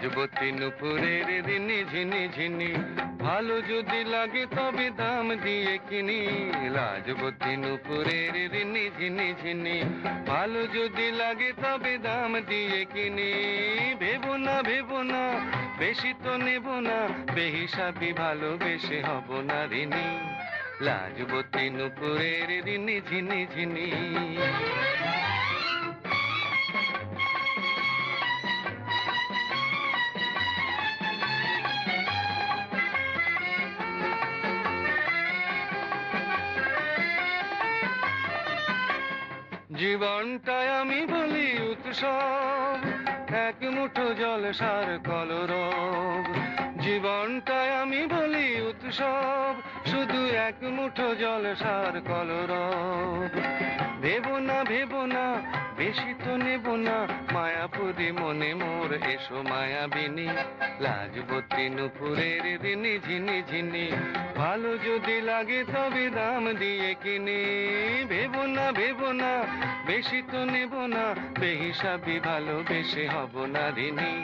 লাজবতী নুপুরের রিনি ঝিনি ঝিনি, ভালো যদি লাগে তবে দাম দিয়ে কিনি। লাজবতী নুপুরের রিনি ঝিনি ঝিনি, ভালো যদি লাগে তবে দাম দিয়ে কিনি। ভেবো না ভেবো না, বেশি তো নেব না, বেহিসাবি ভালোবেসে হব না ঋণী। লাজবতী নুপুরের রিনি ঝিনি ঝিনি। জীবনটায় আমি বলি উৎসব, এক মুঠো জলসার কলরব। জীবনটায় আমি বলি উৎসব, শুধু এক মুঠো জলসার কলরব। ভেবো না ভেবো না, বেশি তো নেব না, মায়াপুরী মনে মোর এসো মায়াবিনী। লাজবতী নুপুরের রিনি ঝিনি ঝিনি, ভালো যদি লাগে তবে দাম দিয়ে কিনি। ভেবো না ভেবো না, বেশি তো নেব না, বেহিসাবি ভালোবেসে হব না ঋণী।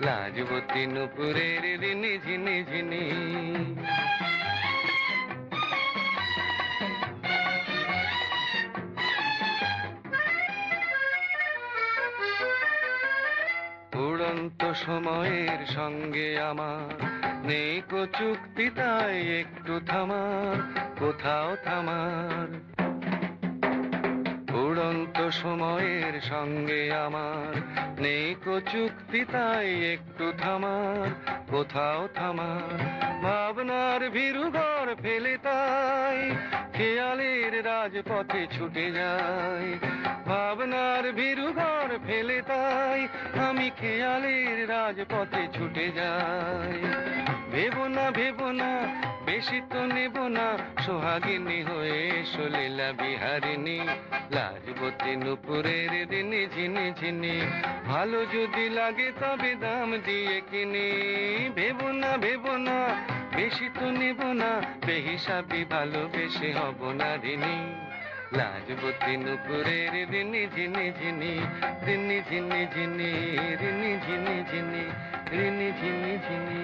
লাজবতী নুপুরের রিনি ঝিনি ঝিনি। উড়ন্ত সময়ের সঙ্গে আমার নেই কো চুক্তি, তাই একটু থামার, কোথাও থামার। উড়ন্ত সময়ের সঙ্গে আমার নেই কো চুক্তি, তাই একটু থামার, কোথাও থামার। ভাবনার ভীরু ঘর ফেলে তাই খেয়ালের রাজপথে ছুটে যাই। ভাবনার ভীরু ঘর ফেলে তাই আমি খেয়ালের রাজপথে ছুটে যাই। ভেবো না ভেবো না, বেশি তো নেব না, সোহাগিনী হয়ে এসো লীলা বিহারিণী। লাজবতী নুপুরের রিনি ঝিনি ঝিনি, ভালো যদি লাগে তবে দাম দিয়ে কিনি। ভেবো না ভেবো না, বেশি তো নেব না, বেহিসাবি ভালোবেসে হব না ঋণী। লাজবতী নুপুরের রিনি ঝিনি ঝিনি, রিনি ঝিনি ঝিনি, রিনি ঝিনি ঝিনি, রিনি ঝিনি ঝিনি।